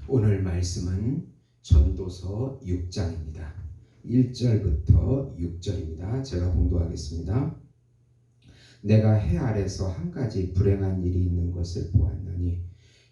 오늘 말씀은 전도서 6장입니다. 1절부터 6절입니다. 제가 봉독하겠습니다. 내가 해 아래서 한 가지 불행한 일이 있는 것을 보았나니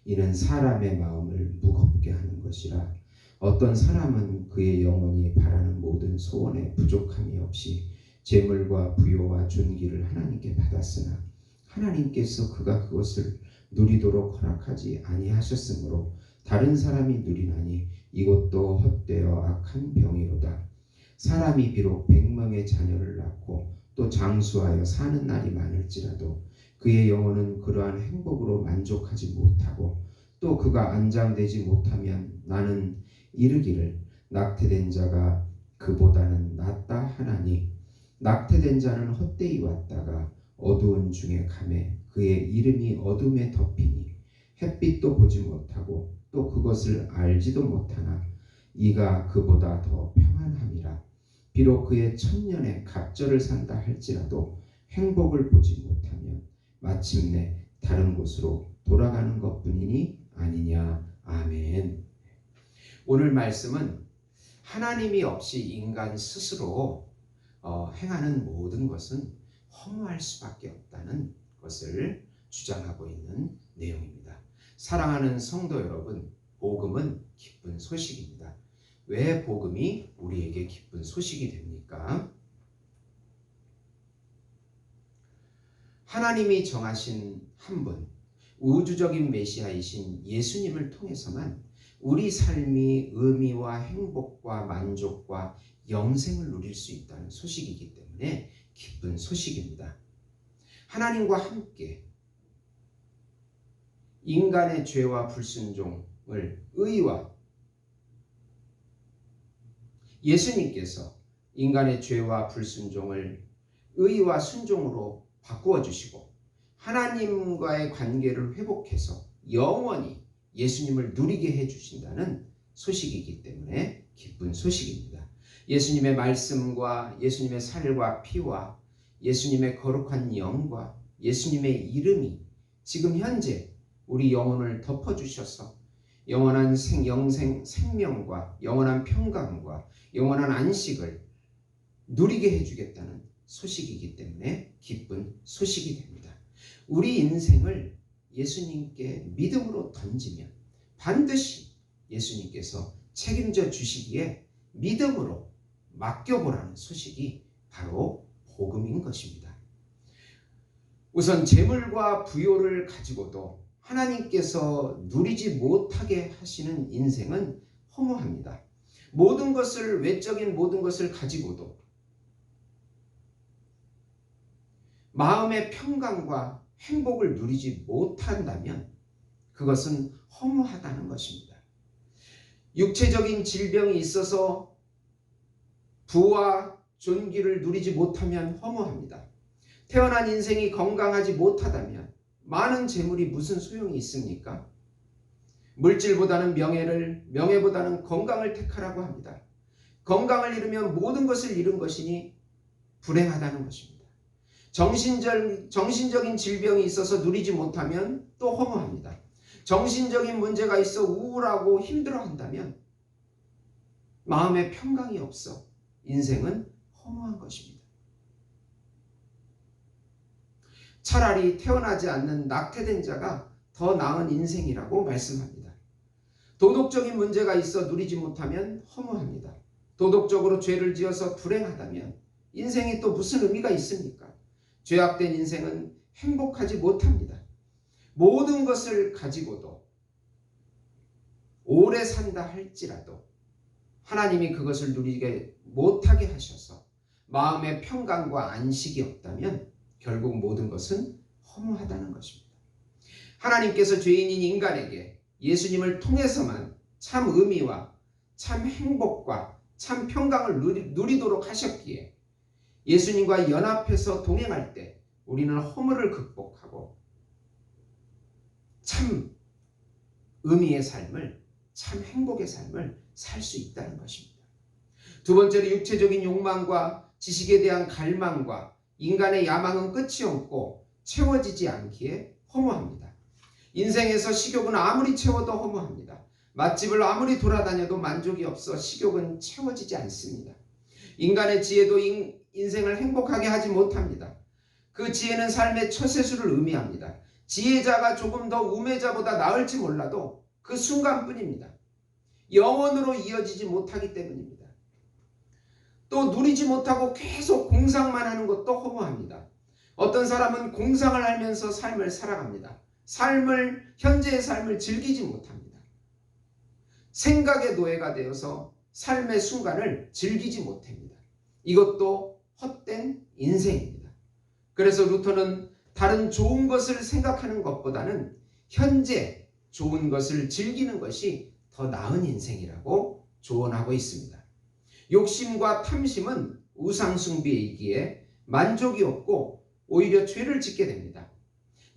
이는 사람의 마음을 무겁게 하는 것이라. 어떤 사람은 그의 영혼이 바라는 모든 소원에 부족함이 없이 재물과 부요와 존귀를 하나님께 받았으나 하나님께서 그가 그것을 누리도록 허락하지 아니하셨으므로 다른 사람이 누리나니 이것도 헛되어 악한 병이로다. 사람이 비록 100명의 자녀를 낳고 또 장수하여 사는 날이 많을지라도 그의 영혼은 그러한 행복으로 만족하지 못하고 또 그가 안장되지 못하면 나는 이르기를 낙태된 자가 그보다는 낫다 하나니 낙태된 자는 헛되이 왔다가 어두운 중에 가매 그의 이름이 어둠에 덮이니 햇빛도 보지 못하고 또 그것을 알지도 못하나 이가 그보다 더 평안함이라. 비록 그의 천년의 갑절을 산다 할지라도 행복을 보지 못하면 마침내 다른 곳으로 돌아가는 것뿐이니 아니냐. 아멘. 오늘 말씀은 하나님이 없이 인간 스스로 행하는 모든 것은 허무할 수밖에 없다는 것을 주장하고 있는 내용입니다. 사랑하는 성도 여러분, 복음은 기쁜 소식입니다. 왜 복음이 우리에게 기쁜 소식이 됩니까? 하나님이 정하신 한 분, 우주적인 메시아이신 예수님을 통해서만 우리 삶이 의미와 행복과 만족과 영생을 누릴 수 있다는 소식이기 때문에 기쁜 소식입니다. 하나님과 함께 인간의 죄와 불순종을 의와 예수님께서 인간의 죄와 불순종을 의와 순종으로 바꾸어 주시고 하나님과의 관계를 회복해서 영원히 예수님을 누리게 해 주신다는 소식이기 때문에 기쁜 소식입니다. 예수님의 말씀과 예수님의 살과 피와 예수님의 거룩한 영과 예수님의 이름이 지금 현재 우리 영혼을 덮어주셔서 영원한 생명과 영원한 평강과 영원한 안식을 누리게 해주겠다는 소식이기 때문에 기쁜 소식이 됩니다. 우리 인생을 예수님께 믿음으로 던지면 반드시 예수님께서 책임져 주시기에 믿음으로 맡겨보라는 소식이 바로 복음인 것입니다. 우선 재물과 부요를 가지고도 하나님께서 누리지 못하게 하시는 인생은 허무합니다. 모든 것을, 외적인 모든 것을 가지고도 마음의 평강과 행복을 누리지 못한다면 그것은 허무하다는 것입니다. 육체적인 질병이 있어서 부와 존귀를 누리지 못하면 허무합니다. 태어난 인생이 건강하지 못하다면 많은 재물이 무슨 소용이 있습니까? 물질보다는 명예를, 명예보다는 건강을 택하라고 합니다. 건강을 잃으면 모든 것을 잃은 것이니 불행하다는 것입니다. 정신적인 질병이 있어서 누리지 못하면 또 허무합니다. 정신적인 문제가 있어 우울하고 힘들어한다면 마음에 평강이 없어 인생은 허무한 것입니다. 차라리 태어나지 않는 낙태된 자가 더 나은 인생이라고 말씀합니다. 도덕적인 문제가 있어 누리지 못하면 허무합니다. 도덕적으로 죄를 지어서 불행하다면 인생이 또 무슨 의미가 있습니까? 죄악된 인생은 행복하지 못합니다. 모든 것을 가지고도 오래 산다 할지라도 하나님이 그것을 누리게 못하게 하셔서 마음의 평강과 안식이 없다면 결국 모든 것은 허무하다는 것입니다. 하나님께서 죄인인 인간에게 예수님을 통해서만 참 의미와 참 행복과 참 평강을 누리도록 하셨기에 예수님과 연합해서 동행할 때 우리는 허물을 극복하고 참 의미의 삶을, 참 행복의 삶을 살 수 있다는 것입니다. 두 번째로 육체적인 욕망과 지식에 대한 갈망과 인간의 야망은 끝이 없고 채워지지 않기에 허무합니다. 인생에서 식욕은 아무리 채워도 허무합니다. 맛집을 아무리 돌아다녀도 만족이 없어 식욕은 채워지지 않습니다. 인간의 지혜도 인생을 행복하게 하지 못합니다. 그 지혜는 삶의 처세술을 의미합니다. 지혜자가 조금 더 우매자보다 나을지 몰라도 그 순간뿐입니다. 영원으로 이어지지 못하기 때문입니다. 또 누리지 못하고 계속 공상만 하는 것도 허무합니다. 어떤 사람은 공상을 하면서 삶을 살아갑니다. 현재의 삶을 즐기지 못합니다. 생각의 노예가 되어서 삶의 순간을 즐기지 못합니다. 이것도 헛된 인생입니다. 그래서 루터는 다른 좋은 것을 생각하는 것보다는 현재 좋은 것을 즐기는 것이 더 나은 인생이라고 조언하고 있습니다. 욕심과 탐심은 우상숭배이기에 만족이 없고 오히려 죄를 짓게 됩니다.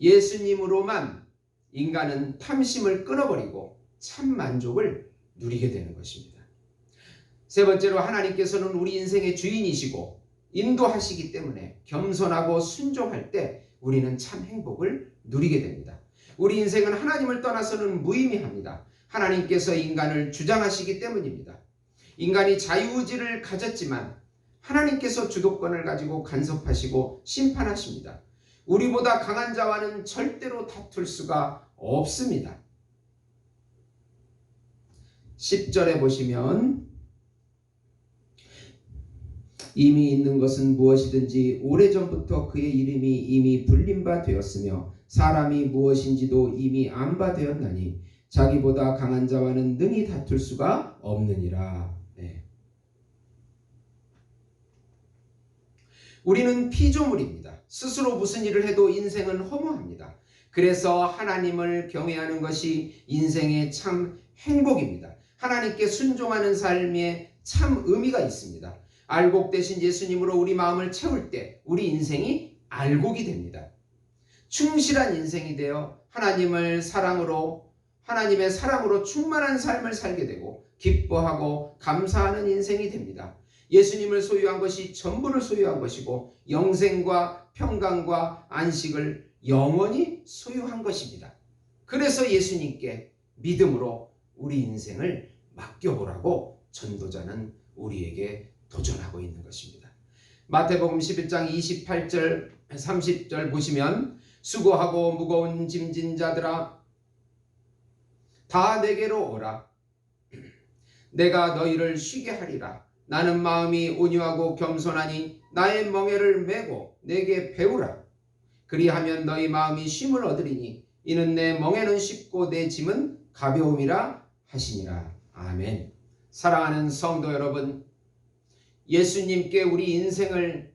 예수님으로만 인간은 탐심을 끊어버리고 참 만족을 누리게 되는 것입니다. 세 번째로 하나님께서는 우리 인생의 주인이시고 인도하시기 때문에 겸손하고 순종할 때 우리는 참 행복을 누리게 됩니다. 우리 인생은 하나님을 떠나서는 무의미합니다. 하나님께서 인간을 주장하시기 때문입니다. 인간이 자유의지를 가졌지만 하나님께서 주도권을 가지고 간섭하시고 심판하십니다. 우리보다 강한 자와는 절대로 다툴 수가 없습니다. 10절에 보시면 이미 있는 것은 무엇이든지 오래전부터 그의 이름이 이미 불린 바 되었으며 사람이 무엇인지도 이미 안 바 되었나니 자기보다 강한 자와는 능히 다툴 수가 없느니라. 네. 우리는 피조물입니다. 스스로 무슨 일을 해도 인생은 허무합니다. 그래서 하나님을 경외하는 것이 인생의 참 행복입니다. 하나님께 순종하는 삶에 참 의미가 있습니다. 알곡 대신 예수님으로 우리 마음을 채울 때 우리 인생이 알곡이 됩니다. 충실한 인생이 되어 하나님의 사랑으로 충만한 삶을 살게 되고 기뻐하고 감사하는 인생이 됩니다. 예수님을 소유한 것이 전부를 소유한 것이고 영생과 평강과 안식을 영원히 소유한 것입니다. 그래서 예수님께 믿음으로 우리 인생을 맡겨보라고 전도자는 우리에게 도전하고 있는 것입니다. 마태복음 11장 28절 30절 보시면 수고하고 무거운 짐진 자들아 다 내게로 오라. 내가 너희를 쉬게 하리라. 나는 마음이 온유하고 겸손하니 나의 멍에를 메고 내게 배우라. 그리하면 너희 마음이 쉼을 얻으리니 이는 내 멍에는 쉽고 내 짐은 가벼움이라 하시니라. 아멘. 사랑하는 성도 여러분, 예수님께 우리 인생을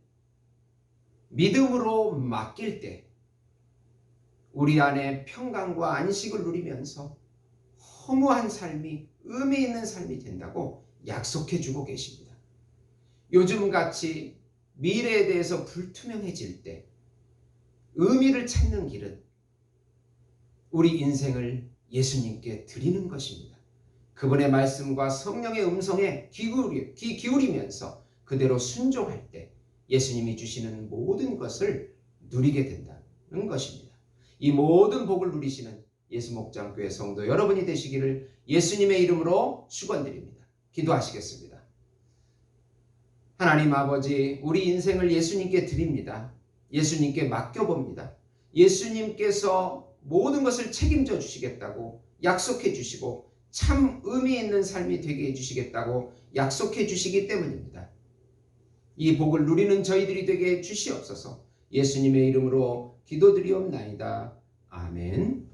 믿음으로 맡길 때 우리 안에 평강과 안식을 누리면서 허무한 삶이 의미 있는 삶이 된다고 약속해 주고 계십니다. 요즘같이 미래에 대해서 불투명해질 때 의미를 찾는 길은 우리 인생을 예수님께 드리는 것입니다. 그분의 말씀과 성령의 음성에 귀 기울이면서 그대로 순종할 때 예수님이 주시는 모든 것을 누리게 된다는 것입니다. 이 모든 복을 누리시는 예수목장교회 성도 여러분이 되시기를 예수님의 이름으로 축원드립니다. 기도하시겠습니다. 하나님 아버지, 우리 인생을 예수님께 드립니다. 예수님께 맡겨봅니다. 예수님께서 모든 것을 책임져 주시겠다고 약속해 주시고 참 의미 있는 삶이 되게 해주시겠다고 약속해 주시기 때문입니다. 이 복을 누리는 저희들이 되게 주시옵소서. 예수님의 이름으로 기도드리옵나이다. 아멘.